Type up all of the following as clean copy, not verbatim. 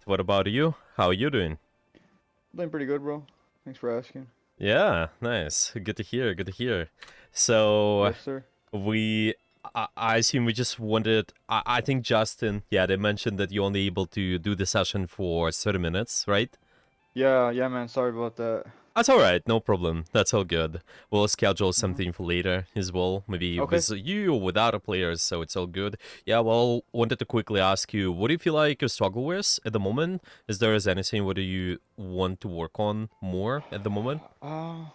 What about you? How are you doing? Doing pretty good, bro. Thanks for asking. Yeah, nice. Good to hear. Good to hear. So Yes, sir. we, I assume we just wanted. I think Justin. Yeah, they mentioned that you're only able to do the session for 30 minutes, right? Yeah, man. Sorry about that. That's all right. No problem. That's all good. We'll schedule hmm something for later as well. Maybe Okay. with you or with other players, so it's all good. Yeah. Well, wanted to quickly ask you, what do you feel like you struggle with at the moment? Is there anything what do you want to work on more at the moment? Uh,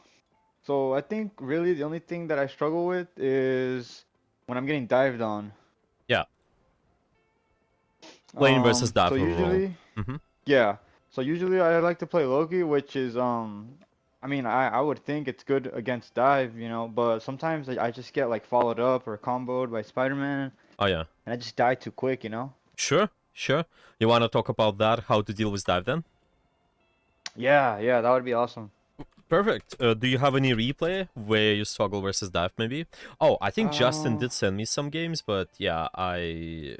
so I think really the only thing that I struggle with is when I'm getting dived on. Yeah. Plane versus So dive overall. usually, Mm-hmm. yeah. So usually I like to play Loki, which is I mean I would think it's good against dive, but sometimes I just get like followed up or comboed by Spider-Man, Oh yeah. and I just die too quick. Sure, sure. You want to talk about that? How to deal with dive then? Yeah, that would be awesome. Perfect. Do you have any replay where you struggle versus dive maybe? Oh, I think Justin Uh, did send me some games, but yeah, I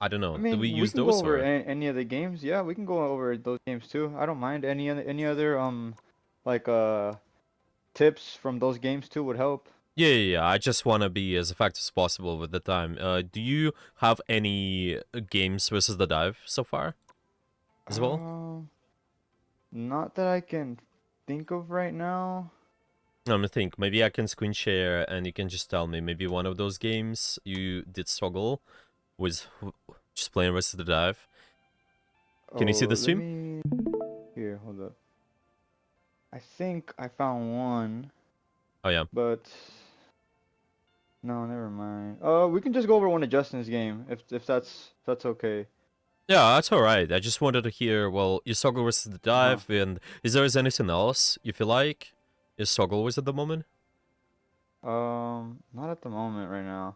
don't I know. Do we mean, we use can go those over or? any of the games. Yeah, we can go over those games too. I don't mind any other like tips from those games too would help. Yeah. I just want to be as effective as possible with the time. Do you have any games versus the dive so far as well? Um, Not that I can think of right now. Let me think. Maybe I can screen share and you can just tell me maybe one of those games you did struggle with just playing versus the dive. Can you see Oh, the let stream? me here, hold up. I think I found one, Oh yeah. but no, never mind. We can just go over one of Justin's game if that's okay. Yeah, that's alright. I just wanted to hear, well, you struggle with the Uh-huh. dive, and is there anything else you feel like you struggle with at the moment? Not at the moment right now.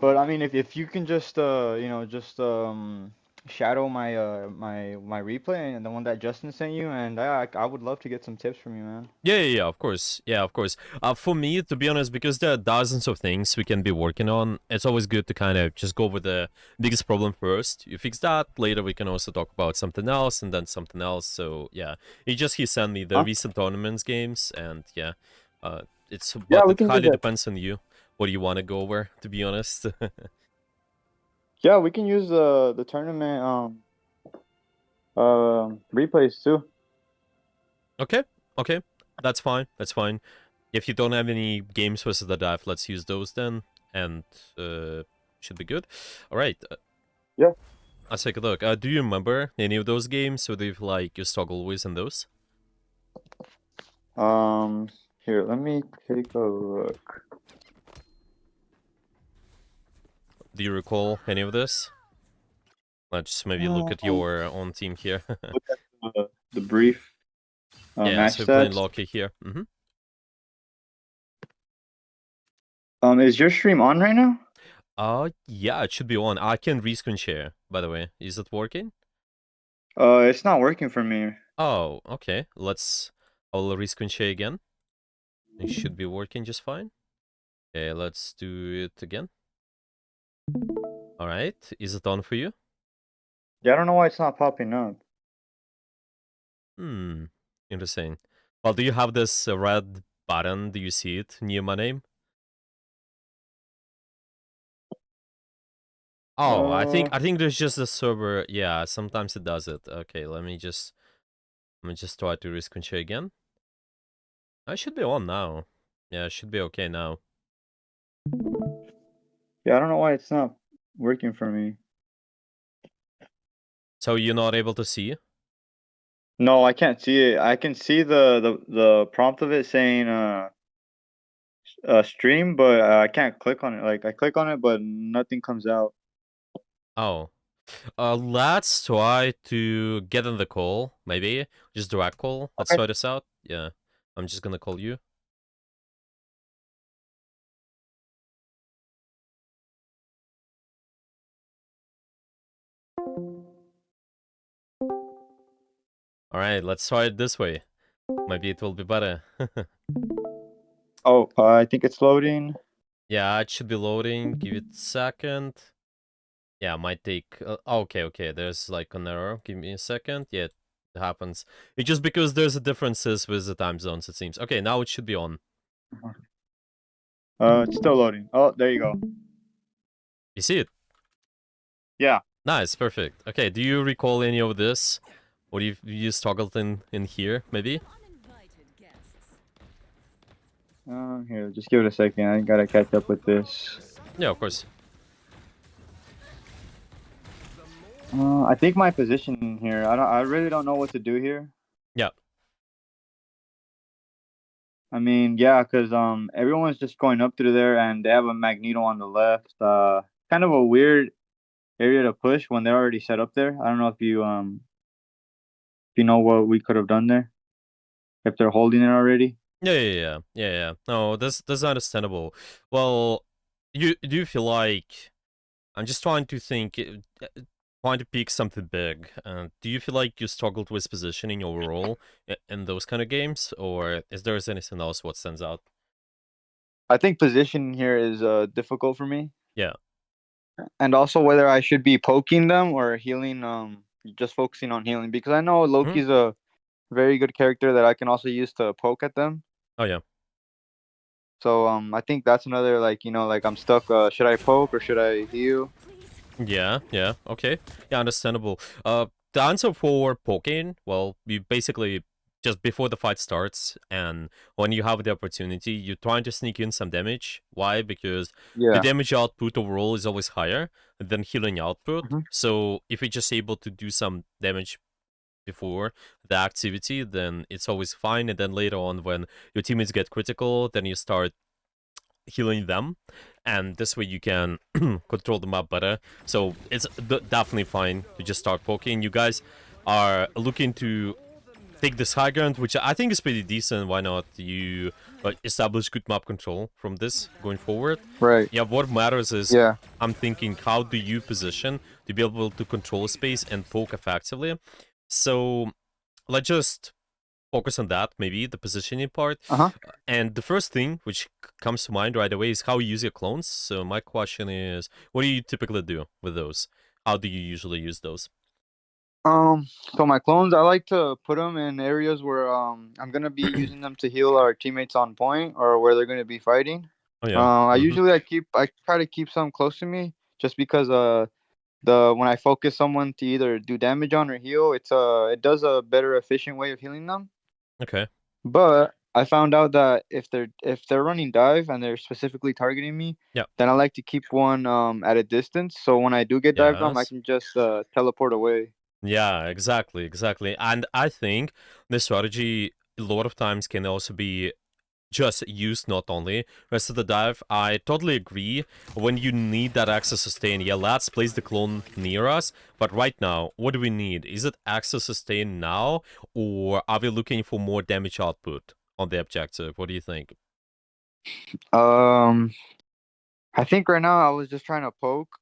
But I mean, if you can just just shadow my replay and the one that Justin sent you, and I would love to get some tips from you, man. Yeah, of course. Yeah, of course. For me, to be honest, because there are dozens of things we can be working on, it's always good to kind of just go with the biggest problem first. You fix that, later we can also talk about something else, and then something else. So, yeah. He sent me the Huh? recent tournaments games, and yeah. Yeah, But we it can use highly that. depends on you. What do you want to go over, to be honest? Yeah, we can use the tournament replays too. Okay, okay, that's fine. That's fine. If you don't have any games versus the dive, let's use those then, and should be good. All right, Yeah. let's take a look. Do you remember any of those games? Or do you like you struggle with in those? Um, Here, let me take a look. Do you recall any of this? Let's just maybe look at Um, your own team here. Look at the brief Yeah, so match we're playing stats. Loki here. Is your stream on right now? Yeah, it should be on. I can rescreen share. By the way, is it working? It's not working for me. Oh, okay. I'll rescreen share again. It should be working just fine. Okay, let's do it again. All right. Is it on for you? Yeah, I don't know why it's not popping up. Hmm. Interesting. Well, do you have this red button? Do you see it near my name? Oh, Uh, I think there's just a server. Yeah, sometimes it does it. Okay, let me just try to rescreen share again. I should be on now. Yeah, it should be okay now. yeah, I don't know why it's not working for me. So you're not able to see? No, I can't see it. I can see the prompt of it saying stream, but I can't click on it. Like I click on it, but nothing comes out. Oh. Let's try to get in the call, maybe. Just direct call. Let's Okay. try this out. Yeah. I'm just gonna call you. Alright, let's try it this way. Maybe it will be better. Oh, I think it's loading. Yeah, it should be loading. Give it a second. Yeah, might take. Okay, okay. There's like an error. Give me a second. Yeah, it happens. It's just because there's a differences with the time zones. It seems. Okay, now it should be on. It's still loading. Oh, there you go. You see it? Yeah. Nice, perfect. Okay, do you recall any of this? Or you toggled in here, maybe? Here, just give it a second. I gotta catch up with this. Yeah, of course. I think my position here. I really don't know what to do here. Yeah. I mean, yeah, because everyone's just going up through there, and they have a Magneto on the left. Kind of a weird area to push when they're already set up there. I don't know if you know what we could have done there if they're holding it already. Yeah. No, that's understandable. Well, you do you feel like I'm just trying to think, trying to pick something big. Do you feel like you struggled with positioning overall in those kind of games, or is there anything else what stands out? I think position here is difficult for me, Yeah. and also whether I should be poking them or healing. Just focusing on healing because I know Hmm? Loki's a very good character that I can also use to poke at them. Oh yeah. So I think that's another like like I'm stuck. Should I poke or should I heal? Yeah. Okay. Yeah, understandable. The answer for poking, well, you basically just before the fight starts, and when you have the opportunity, you're trying to sneak in some damage. Why? Because the Yeah. damage output overall is always higher than healing output. Hmm. So if you're just able to do some damage before the activity, then it's always fine. And then later on, when your teammates get critical, then you start healing them, and this way you can control the map better. So it's definitely fine to just start poking. You guys are looking to take this high ground, which I think is pretty decent. Why not? You establish good map control from this going forward. Right. Yeah, what matters is Yeah. I'm thinking, how do you position to be able to control space and poke effectively? So let's just focus on that, maybe the positioning part. Uh huh. And the first thing which comes to mind right away is how you use your clones. So my question is, what do you typically do with those? How do you usually use those? So my clones, I like to put them in areas where I'm gonna be using them to heal our teammates on point or where they're gonna be fighting. Oh yeah. Mm-hmm. I try to keep some close to me just because the when I focus someone to either do damage on or heal, it does a better efficient way of healing them. Okay. But I found out that if they're running dive and they're specifically targeting me, Yeah. then I like to keep one at a distance. So when I do get dived on, I Yes. can just teleport away. Yeah, exactly. And I think this strategy a lot of times can also be just used not only rest of the dive. I totally agree. When you need that access sustain, yeah, let's place the clone near us. But right now, what do we need? Is it access sustain now, or are we looking for more damage output on the objective? What do you think? Um, I think right now I was just trying to poke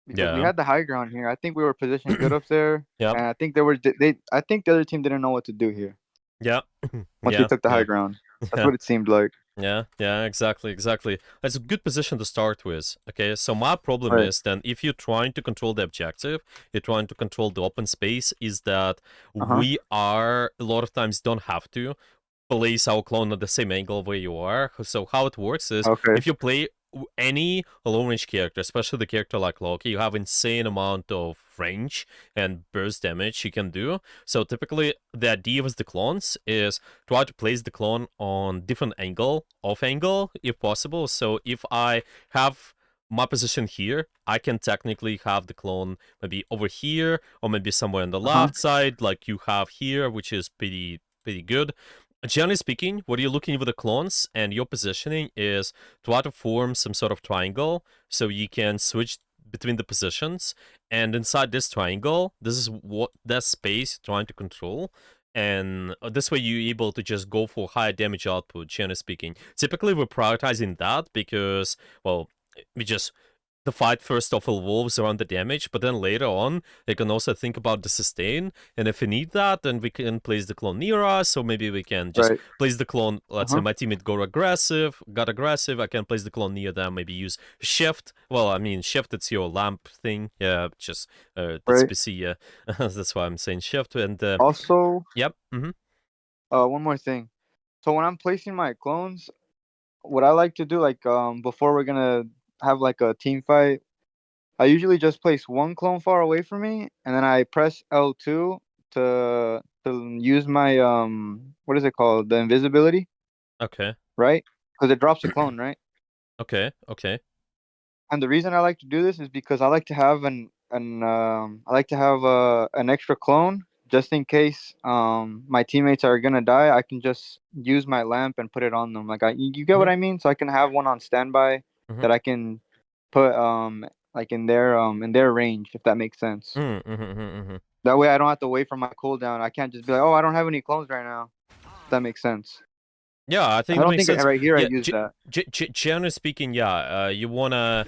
because we Yeah. had the high ground here. I think we were positioned good up there, Yep. and I think they. I think the other team didn't know what to do here Yeah. once we Yeah. took the high Yeah. ground. That's Yeah. what it seemed like. Yeah, exactly. That's a good position to start with. Okay, so my problem Right. is then if you're trying to control the objective, you're trying to control the open space, is that Uh huh. we are a lot of times don't have to place our clone at the same angle where you are. So how it works is Okay. if you play any low range character, especially the character like Loki, you have insane amount of range and burst damage you can do. So typically the idea with the clones is try to place the clone on different angle, off angle if possible. So if I have my position here, I can technically have the clone maybe over here or maybe somewhere on the Uh huh. left side like you have here, which is pretty good. Generally speaking, what you're looking with the clones and your positioning is try to form some sort of triangle so you can switch between the positions. And inside this triangle, this is what that space you're trying to control. And this way you're able to just go for higher damage output, generally speaking. Typically, we're prioritizing that because, well, we just the fight first off evolves around the damage, but then later on they can also think about the sustain. And if we need that, then we can place the clone near us, so maybe we can just Right. place the clone. Let's say Uh-huh. my teammate got aggressive. I can place the clone near them. Maybe use shift. Well, I mean shift. It's your lamp thing. Yeah, just that's Right. PC. Yeah, that's why I'm saying shift. And Also, yep. Mm-hmm. one more thing. So when I'm placing my clones, what I like to do, like before we're gonna have like a team fight, I usually just place one clone far away from me, and then I press L2 to use my what is it called? The invisibility, Okay. right? Because it drops a clone, right? Okay. Okay. And the reason I like to do this is because I like to have an extra clone just in case my teammates are gonna die. I can just use my lamp and put it on them. Like you get Mm-hmm. what I mean? So I can have one on standby Mm-hmm. that I can put like in their range, if that makes sense. Mm-hmm. Mm-hmm. Mm-hmm. That way I don't have to wait for my cooldown. I can't just be like, oh, I don't have any clones right now. If that makes sense. Yeah, I I think that don't makes think sense. right here I Yeah, use that. generally speaking, yeah. You wanna,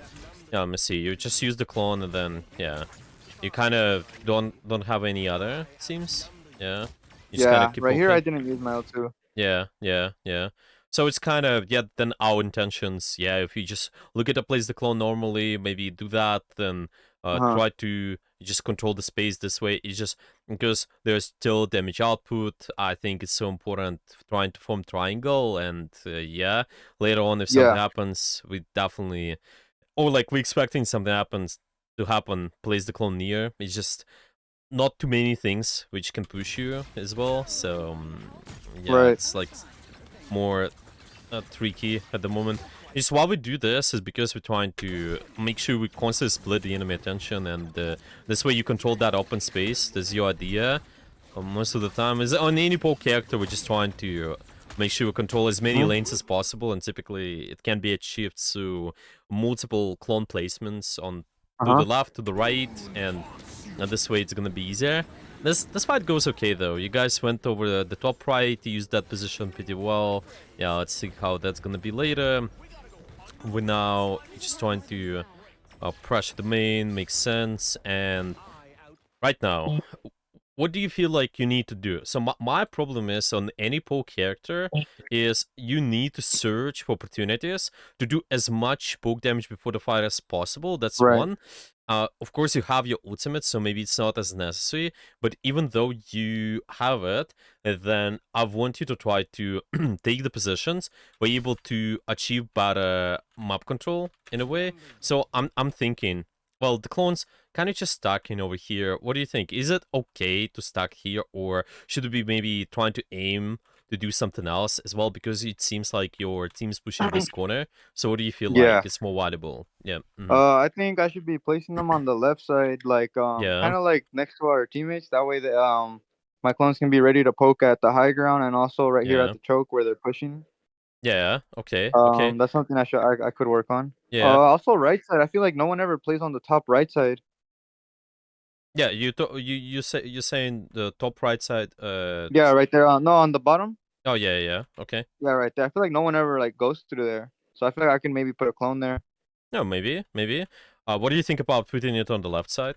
yeah. Let me see. You just use the clone, and then yeah, you kind of don't have any other. It seems. Yeah, you just kind of Yeah, keep right here I poking. didn't use my L2. Yeah, yeah, yeah. So it's kind of yeah. Then our intentions, yeah. If you just look at a place the clone normally, maybe do that. Then Uh-huh. try to just control the space this way. It's just because there's still damage output. I think it's so important trying to form triangle. And yeah, later on, if something Yeah. happens, we definitely or like we expecting something happens to happen. Place the clone near. It's just not too many things which can push you as well. So yeah, Right. it's like more tricky at the moment. Is why we do this is because we're trying to make sure we constantly split the enemy attention, and this way you control that open space. That's your idea. Most of the time, is on any pole character, we're just trying to make sure we control as many Mhm. lanes as possible, and typically it can be achieved through multiple clone placements on to Uh-huh. the left, to the right, and this way it's gonna be easier. This fight goes okay though. You guys went over the top right, used that position pretty well. Yeah, let's see how that's gonna be later. We're now just trying to pressure the main, makes sense, and right now, what do you feel like you need to do? So my problem is on any pole character is you need to search for opportunities to do as much poke damage before the fight as possible. That's Right. one. Of course, you have your ultimate, so maybe it's not as necessary. But even though you have it, then I want you to try to take the positions where you're able to achieve better map control in a way. So I'm thinking, well, the clones kind of just stuck in over here. What do you think? Is it okay to stack here, or should we be maybe trying to aim to do something else as well? Because it seems like your team's pushing this corner. So what do you feel Yeah. like? It's more valuable. Yeah. I think I should be placing them on the left side, like Yeah. kind of like next to our teammates. That way, my clones can be ready to poke at the high ground and also right here at Yeah. the choke where they're pushing. Yeah. Okay. Okay. That's something I could work on. Yeah. Also right side. I feel like no one ever plays on the top right side. Yeah. You're saying the top right side. Yeah, right there. No, on the bottom. Oh yeah. Yeah. Okay. Yeah, right there. I feel like no one ever like goes through there. So I feel like I can maybe put a clone there. No, maybe. Maybe. What do you think about putting it on the left side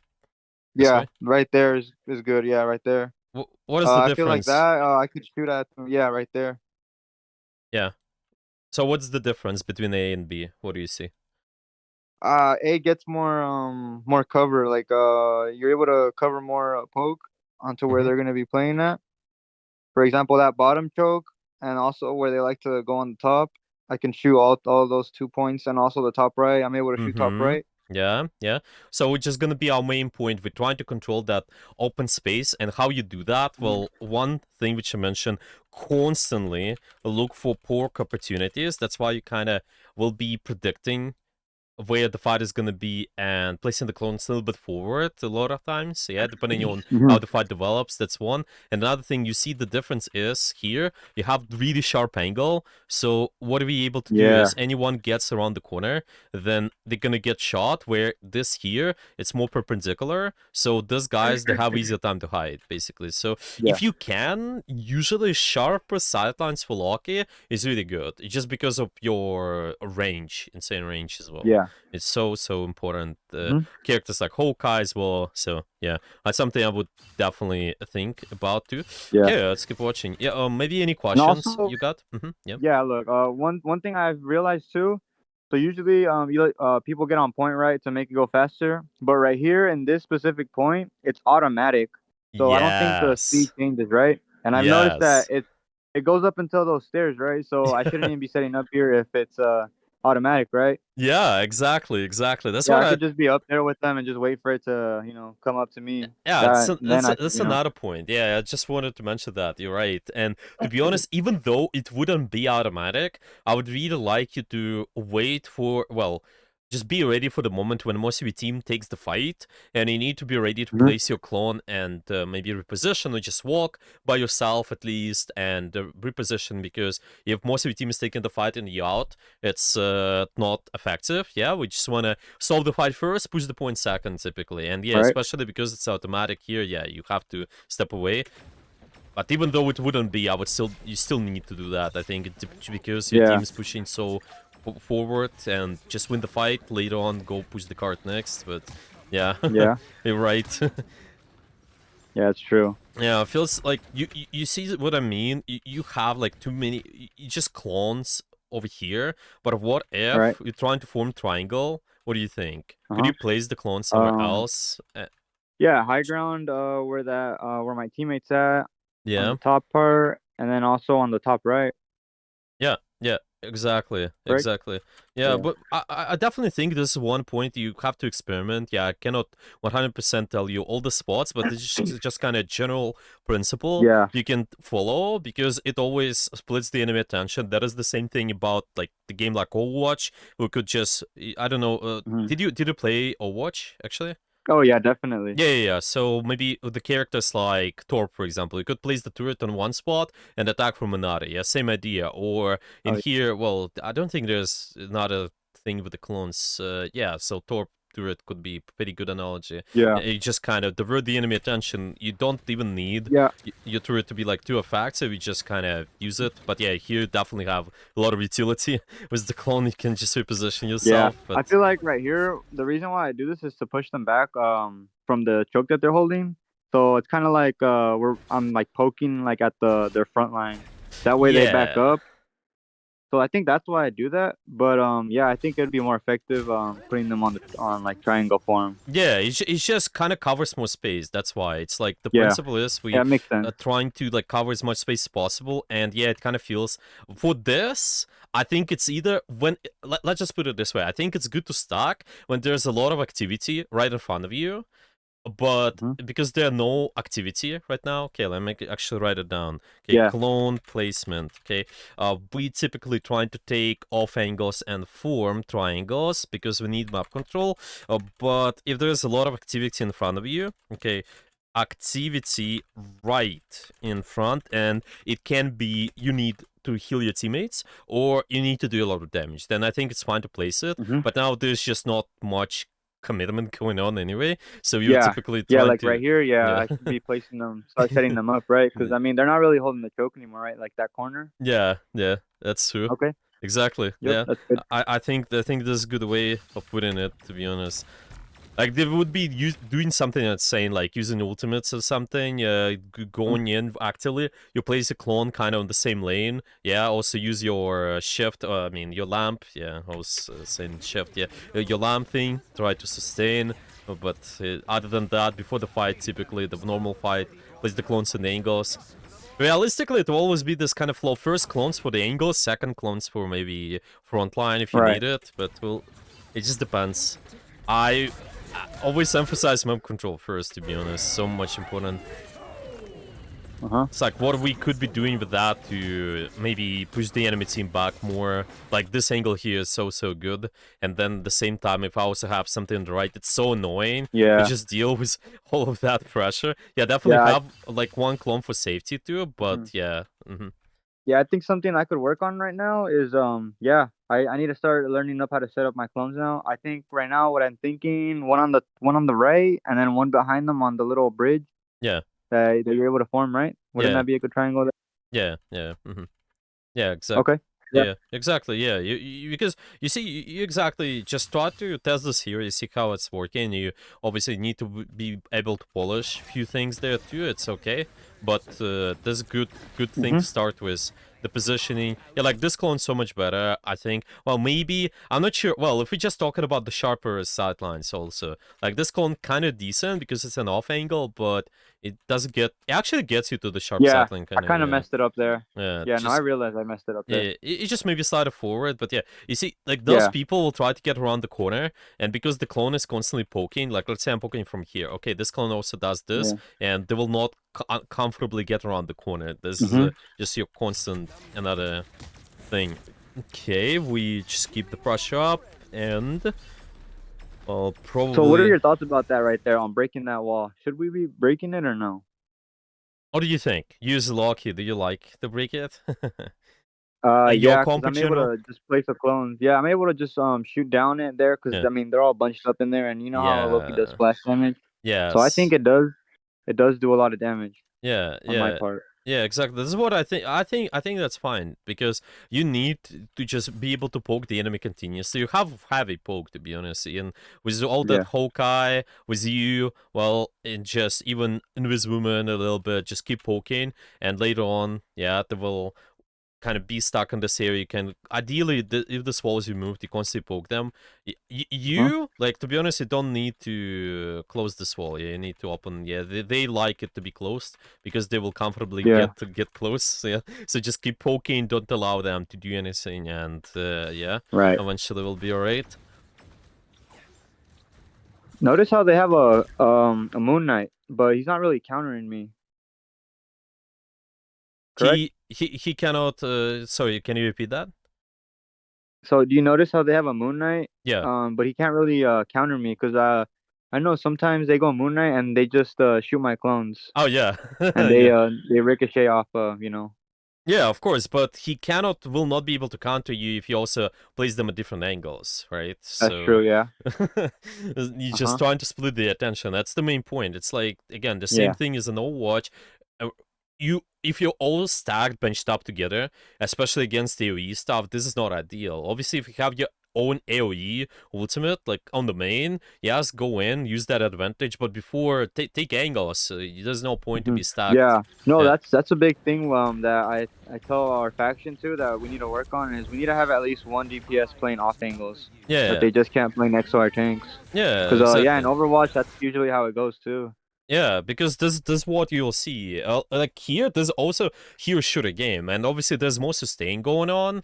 this Yeah, way? right there is good. Yeah, right there. What is the I feel like difference? that. I could shoot at them. Yeah, right there. Yeah. So what's the difference between A and B? What do you see? A gets more cover. Like you're able to cover more poke onto where Mm-hmm. they're gonna be playing at. For example, that bottom choke, and also where they like to go on the top. I can shoot all those 2 points, and also the top right. I'm able to shoot top Mm-hmm. right. Yeah, yeah. So which is gonna be our main point. We're trying to control that open space, and how you do that? Mhm. Well, one thing which I mentioned constantly look for pork opportunities. That's why you kind of will be predicting where the fight is going to be and placing the clones a little bit forward a lot of times. Yeah, depending on how Mhm. the fight develops, that's one. And another thing you see the difference is here you have really sharp angle. So what are we able to do Yeah. is anyone gets around the corner, then they're gonna get shot. Where this here it's more perpendicular. So these guys they have easier time to hide basically. So Yeah. if you can, usually sharper sidelines for Loki is really good. It's just because of your range, insane range as well. Yeah. Yeah. It's so important. Hmm. Characters like Hawkeye as well. So yeah, that's something I would definitely think about too. Yeah. Okay, let's keep watching. Yeah, maybe any And questions also, you got? Yeah. yeah, look, one thing I've realized too. So usually, people get on point right to make it go faster, but right here in this specific point, it's automatic. So I don't think the speed Yes. changes, right? And I've noticed that Yes. it goes up until those stairs, right? So I shouldn't even be setting up here if it's automatic, right? Yeah, exactly, exactly. That's Yeah, what I I could just be up there with them and just wait for it to, come up to me. yeah, That then I could, that's another point. Yeah, I just wanted to mention that. You're right. And to be honest, even though it wouldn't be automatic, I would really like you to wait for, well, just be ready for the moment when most of your team takes the fight, and you need to be ready to Mhm. place your clone and maybe reposition or just walk by yourself at least and reposition, because if most of your team is taking the fight and you out, it's not effective. Yeah, we just want to solve the fight first, push the point second, typically. And yeah, Right. especially because it's automatic here, yeah, you have to step away. But even though it wouldn't be, you still need to do that. I think because your Yeah. team is pushing so forward, and just win the fight later on, go push the card next. But yeah, Yeah. you're right. Yeah, it's true. Yeah, it feels like you see what I mean. You have like too many. You just clones over here. But what Right. if you're trying to form triangle? What do you think? Could Uh-huh. you place the clone somewhere Um else? Yeah, high ground, where my teammates at on Yeah. the top part, and then also on the top right. Yeah, yeah, exactly, Correct? exactly. Yeah, Yeah. but I definitely think this is one point you have to experiment. Yeah, I cannot 100% tell you all the spots, but it's just kind of general principle Yeah. you can follow, because it always splits the enemy attention. That is the same thing about like the game like Overwatch. We could just, I don't know. Hmm. Did you play Overwatch actually? Oh yeah, definitely. Yeah. So maybe the characters like Torp, for example, you could place the turret on one spot and attack from another. Yeah, same idea. Or in Oh here, well, I don't think there's not a thing with the clones. Yeah, so Torp turret could be pretty good analogy. yeah. You just kind of divert the enemy attention. You don't even need Yeah. your turret to be like too effective. You just kind of use it. But yeah, here you definitely have a lot of utility. With the clone, you can just reposition Yeah. yourself. I But feel like right here, the reason why I do this is to push them back from the choke that they're holding. So it's kind of like I'm like poking like at their front line. That way they back yeah. up. So I think that's why I do that. But yeah, I think it'd be more effective putting them on like triangle form. Yeah, it just kind of covers more space. That's why it's like the Yeah. principle is Yeah, we it makes are sense. trying to like cover as much space as possible, and yeah, it kind of feels for this. I think it's either when let's just put it this way. I think it's good to stack when there's a lot of activity right in front of you, but Hmm. because there are no activity right now, okay, let me actually write it down. Okay, Yeah. clone placement. Okay, we typically trying to take off angles and form triangles because we need map control. But if there's a lot of activity in front of you, okay, activity right in front, and it can be you need to heal your teammates or you need to do a lot of damage, then I think it's fine to place it. Hmm. But now there's just not much commitment going on anyway, so you're Yeah. typically Yeah, trying like to right here, yeah, yeah. I should be placing them, start setting them up, right? Because I mean, they're not really holding the choke anymore, right? Like that corner. Yeah, that's true. Okay. Exactly. Yep, Yeah. that's good. I think this is a good way of putting it, to be honest. Like they would be doing something that's saying like using ultimates or something, Mhm. going in actively. You place a clone kind of on the same lane. Yeah. Also use your shift. I mean your lamp. Yeah. I was saying shift. Yeah. Your lamp thing. Try to sustain. But other than that, before the fight, typically the normal fight, place the clones in angles. Realistically, it will always be this kind of flow. First clones for the angles, second clones for maybe front line if you Right. need it. But well, it just depends. I always emphasize map control first, to be honest. So much important. Uh huh. It's like what we could be doing with that to maybe push the enemy team back more. Like this angle here is so good. And then at the same time, if I also have something on the right, it's so annoying to Yeah. just deal with all of that pressure. Yeah, definitely Yeah. have like one clone for safety too, Mhm. but yeah. Yeah, I think something I could work on right now is yeah, I need to start learning up how to set up my clones now. I think right now what I'm thinking, one on the right and then one behind them on the little bridge Yeah, that you're able to form, right? Wouldn't yeah, that be a good triangle there? yeah. Yeah, Okay. Yeah. yeah, exactly. Yeah, because you see, you exactly just try to test this here. You see how it's working. You obviously need to be able to polish a few things there too. It's okay, but this is good thing to Mhm. start with. The positioning, yeah, like this clone's so much better. I think. Well, maybe I'm not sure. Well, if we're just talking about the sharper sidelines, also like this clone kind of decent because it's an off angle, but it doesn't get. It actually gets you to the sharp Yeah, sideline, I kind of. kind of Yeah. messed it up there. Yeah, Yeah, no, I just realized I messed it up yeah, there. it just maybe slide it forward, but yeah, you see, like those Yeah. people will try to get around the corner, and because the clone is constantly poking, like let's say I'm poking from here, okay, this clone also does this, Yeah. and they will not comfortably get around the corner. This is Mhm. just your constant another thing. Okay, we just keep the pressure up, and So, what are probably. your thoughts about that right there on breaking that wall? Should we be breaking it or no? What do you think? Use Loki. Do you like to break it? Like your Yeah, because comp in I'm able general? to just place the clones. Yeah, I'm able to just shoot down it there because Yeah. I mean they're all bunched up in there, and you know how Loki does Yeah. splash damage. So I think Yes. it does do a lot of damage Yeah, on my yeah, part. yeah, exactly. This is what I think. I think that's fine because you need to just be able to poke the enemy continuously. You have heavy poke, to be honest, and with all that Yeah. Hawkeye, with you, well, and just even Woman a little bit, just keep poking, and later on, yeah, they will kind of be stuck in this area. You can ideally, if the walls you moved, you constantly poke them. Huh? You like, to be honest, you don't need to close this wall. Yeah, you need to open. Yeah, they like it to be closed because they will comfortably Yeah. get close. Yeah, so just keep poking. Don't allow them to do anything, and yeah, Right. eventually we'll be alright. Notice how they have a Moon Knight, but he's not really countering me. Correct. He cannot. Sorry, can you repeat that? So do you notice how they have a Moon Knight? Yeah. But he can't really counter me because I know sometimes they go Moon Knight and they just shoot my clones Oh yeah, and yeah. they ricochet off you know. Yeah, of course, but he will not be able to counter you if you also place them at different angles, right? That's So true. Yeah. you're Uh just huh. trying to split the attention. That's the main point. It's like again the same Yeah. thing as an Overwatch. Uh, You if you're all stacked, benched up together, especially against AOE stuff, this is not ideal. Obviously, if you have your own AOE ultimate like on the main, yes, go in, use that advantage. But before, take angles. There's no point to Hmm. be stacked. Yeah. No, Yeah, that's a big thing that I tell our faction too that we need to work on is we need to have at least one DPS playing off angles that yeah, they just can't play next to our tanks. yeah, Cause yeah, in exactly. Overwatch that's usually how it goes too. Yeah, because this is what you'll see. Like here, there's also hero shooter game, and obviously there's more sustain going on,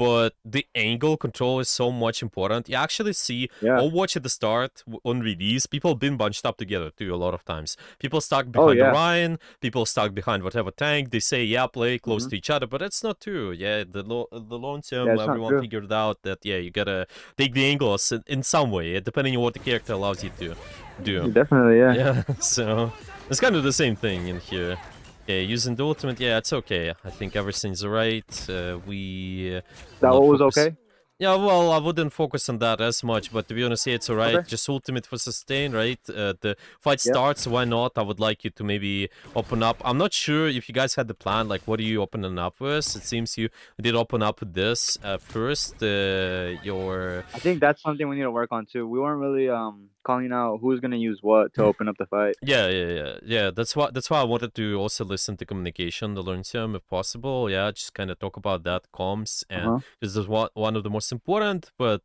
but the angle control is so much important. You actually see Yeah. Overwatch at the start on release, people been bunched up together too a lot of times. People stuck Oh behind the yeah. Rhine, people stuck behind whatever tank. They say, yeah, play close Hmm. to each other, but that's not true. Yeah, the long Yeah, term, it's not everyone true. figured out that yeah, you gotta take the angles in some way, depending on what the character allows you to do. Definitely, yeah. Yeah, so it's kind of the same thing in here. Okay, using the ultimate, yeah, it's okay. I think everything's alright. We will That not what was focus. okay? Yeah, well, I wouldn't focus on that as much, but to be honest, yeah, it's alright. Okay. Just ultimate for sustain, right? The fight Yep. starts, why not? I would like you to maybe open up. I'm not sure if you guys had the plan, like, what are you opening up with? It seems you did open up with this first. Your I think that's something we need to work on too. We weren't really calling out who's gonna use what to open up the fight. Yeah. That's why I wanted to also listen to communication, the learn some if possible. Yeah, just kind of talk about that comms, Uh and huh. this is one of the most important. But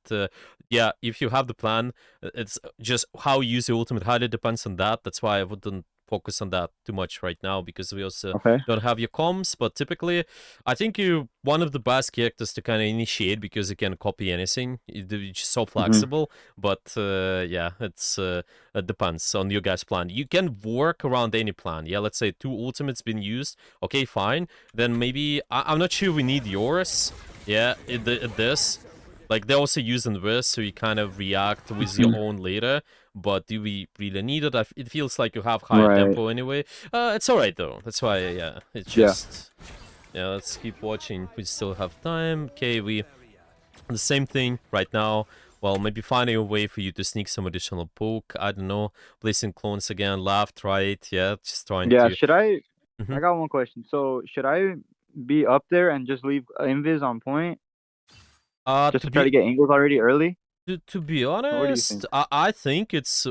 yeah, if you have the plan, it's just how you use the ultimate highly depends on that. That's why I wouldn't focus on that too much right now because we also Okay. don't have your comms. But typically, I think you're one of the best characters to kind of initiate because you can copy anything. You're just so Mhm. flexible. But yeah, it depends on your guys' plan. You can work around any plan. Yeah, let's say two ultimates been used. Okay, fine. Then maybe I'm not sure we need yours. Yeah, this. Like they're also using this, so you kind of react with your Mhm. own later. But do we really need it? It feels like you have higher Right. tempo anyway. It's alright though. That's why, yeah. It's Yeah. just, yeah. Let's keep watching. We still have time. Okay, we the same thing right now. Well, maybe finding a way for you to sneak some additional poke. I don't know. Placing clones again, left, right. Yeah, just trying Yeah. to. Should I? Mhm. I got one question. So should I be up there and just leave invis on point, just To to try to be get angles already early? to be Or what do you honest, think? I think it's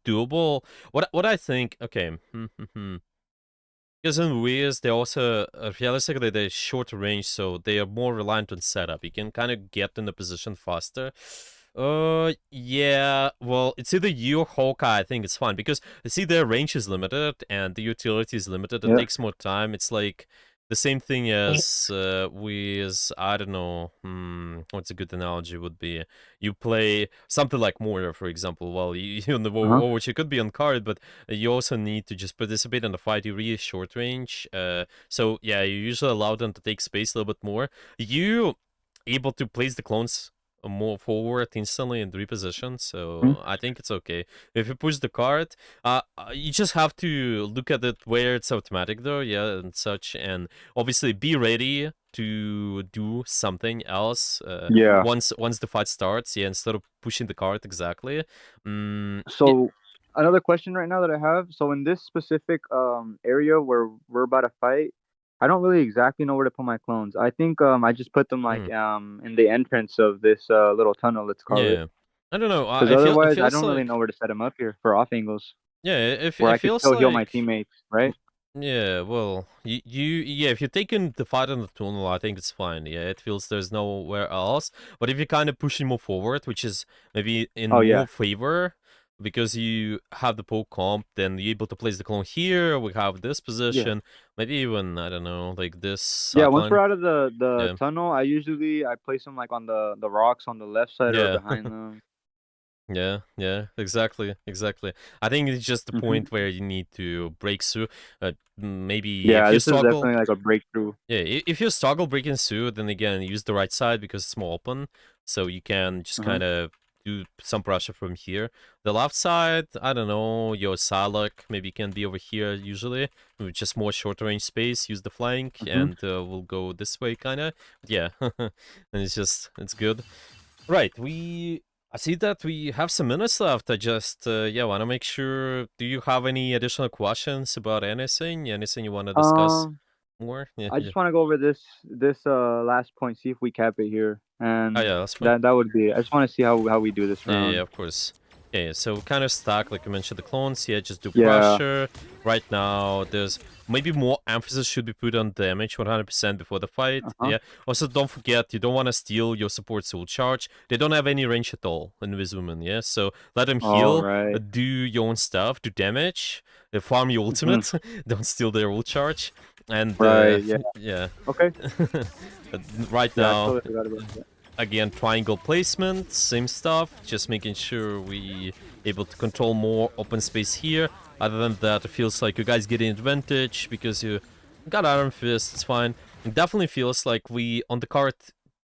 doable. What I think, okay, because in Wiz they also realistically they're short range, so they are more reliant on setup. You can kind of get in the position faster. Yeah. Well, it's either you or Hawkeye. I think it's fine because see their range is limited and the utility is limited. It Yeah. takes more time. It's like the same thing as with I don't know. What's a good analogy would be? You play something like Mortar, for example. Well, you know, Uh huh. which you could be on card, but you also need to just participate in the fight. You really short range. So yeah, you usually allow them to take space a little bit more. You able to place the clones more forward instantly in reposition, so I think it's okay. If you push the card, you just have to look at it where it's automatic though, yeah, and such, and obviously be ready to do something else Yeah. once the fight starts, yeah, instead of pushing the card exactly. Yeah, So another question right now that I have. So in this specific area where we're about to fight, I don't really exactly know where to put my clones. I think I just put them like mm, in the entrance of this little tunnel, let's call it. yeah. I don't know. Because I feel it otherwise, I feels don't really like know where to set them up here for off angles yeah, where it I could feels still heal my like teammates, right? yeah, well, yeah, if you're taking the fight in the tunnel, I think it's fine. Yeah, it feels there's nowhere else. But if you're kind of pushing more forward, which is maybe in Oh yeah, more favor, because you have the poke comp, then you're able to place the clone here. We have this yeah, position, maybe even I don't know, like this yeah. Once we're sideline. out of the Yeah, tunnel, I place them like on the rocks on the left side or yeah. behind them. Yeah, yeah, exactly, exactly. I think it's just the Hmm. point where you need to break through. Maybe if Yeah, you this is struggle, definitely like a breakthrough. yeah, if you struggle breaking through, then again, use the right side because it's more open, so you can just Uh huh. kind of do some pressure from here. The left side, I don't know, your Salak maybe can be over here usually, with just more short range space. Use the flank, Hmm. and we'll go this way, kind of. Yeah, and it's good. Right, I see that we have some minutes left. I just yeah want to make sure. Do you have any additional questions about anything? Anything you want to discuss Um, more? Yeah, I yeah. just want to go over this last point, see if we cap it here, Oh and yeah, that's fine. that would be it. I just want to see how we do this Yeah, yeah, round. of course. Okay, so kind of stuck, like you mentioned, the clones. Yeah, just do Yeah. pressure. Right now, there's maybe more emphasis should be put on damage 100% before the Uh fight. huh. Yeah. Also, don't forget, you don't want to steal your support soul charge. They don't have any range at all in this woman, yeah? So let them All heal, right. do your own stuff, do damage, farm your Mm-hmm. ultimate. Don't steal their ult charge. And, Right. Yeah. yeah. Okay. Right Yeah, I now, totally forgot about that. again, triangle placement, same stuff, just making sure we able to control more open space here. Other than that, it feels like you guys getting advantage because you got Iron Fist, it's fine. It definitely feels like we on the card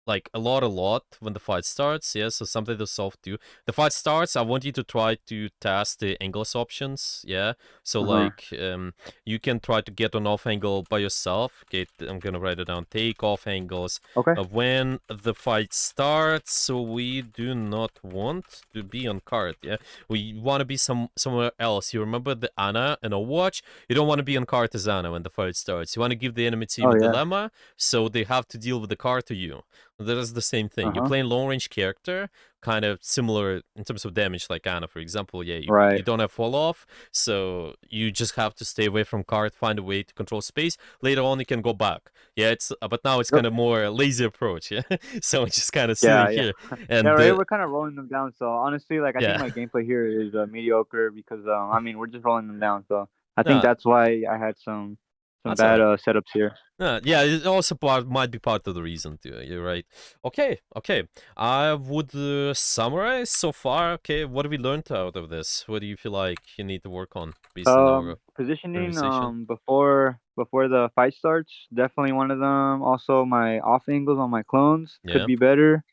like a lot when the fight starts, yeah, so something to solve too. The fight starts, I want you to try to test the angles options, yeah. So Uh huh. like you can try to get an off angle by yourself. Okay, I'm gonna write it down. Take off angles Okay. when the fight starts, so we do not want to be on card, yeah? We want to be somewhere else. You remember the Ana in Overwatch? You don't want to be on card as Ana when the fight starts. You want to give the enemy team Oh a yeah. dilemma, so they have to deal with the card to you. That is the same Uh thing. You're huh. playing long range character, kind of similar in terms of damage like Ana, for example. Yeah, you Right. don't have fall off, so you just have to stay away from card, find a way to control space. Later on, you can go back. Yeah, it's but now it's Yep. kind of more lazy approach. Yeah, so it's just kind of sitting Yeah. Yeah. here, Yeah. and Right. We're kind of rolling them down. So honestly, like I think yeah, my gameplay here is mediocre because I mean we're just rolling them down. So I think no, that's why I had some that's bad alright. setups here. Yeah, it also might be part of the reason too. You're right. Okay, okay. I would summarize so far. Okay, what have we learned out of this? What do you feel like you need to work on based on our Positioning conversation? before the fight starts, definitely one of them. Also, my off angles on my clones could Yeah, be better.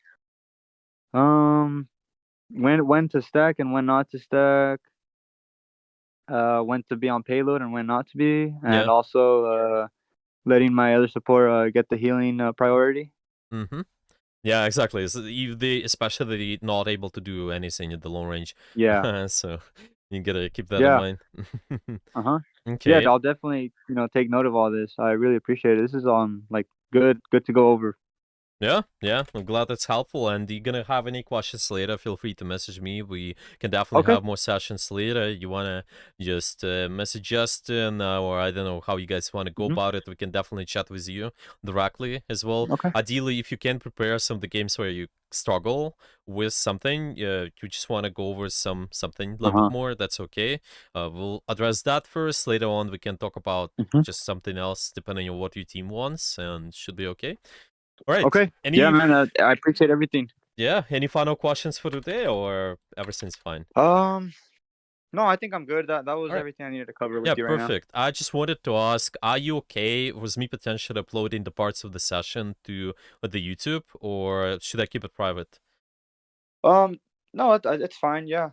Um, when to stack and when not to stack. When to be on payload and when not to be, and yeah. also letting my other support get the healing priority. Mm-hmm. Yeah, exactly. So they especially not able to do anything at the long range, Yeah, so you gotta keep that in yeah, mind. uh huh. Yeah, Okay. I'll definitely take note of all this. I really appreciate it. This is like good to go over. Yeah, I'm glad that's helpful. And you're gonna have any questions later, feel free to message me. We can definitely Okay. have more sessions later. You wanna just message Justin, or I don't know how you guys want to go Hmm. about it. We can definitely chat with you directly as well. Okay. Ideally, if you can prepare some of the games where you struggle with something, you just want to go over something a Uh little bit huh. more, that's okay. We'll address that first. Later on, we can talk about Hmm. just something else depending on what your team wants, and should be okay. All right. Okay. Yeah, Any man. I appreciate everything. yeah, any final questions for today, or everything's fine? Um. No, I think I'm good. That All was right. everything I needed to cover with Yeah, you right now. perfect. I just wanted to ask, are you okay with me potentially uploading the parts of the session to the YouTube, or should I keep it private? Um. No, it's fine. Yeah.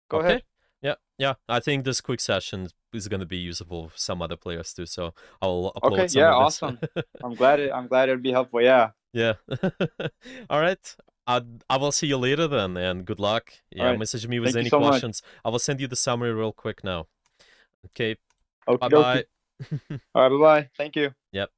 Go Okay. ahead. Yeah, yeah. I think this quick session is gonna be useful for some other players too, so I'll Okay. upload some Yeah. of this. Awesome. I'm glad it'd be helpful. Yeah. Yeah. All right. I will see you later then, and good luck. All Yeah, right. message me with Thank you any so much. questions. I will send you the summary real quick now. Okay. Bye Okie bye. dokie. All right. Bye bye. Thank you. Yep.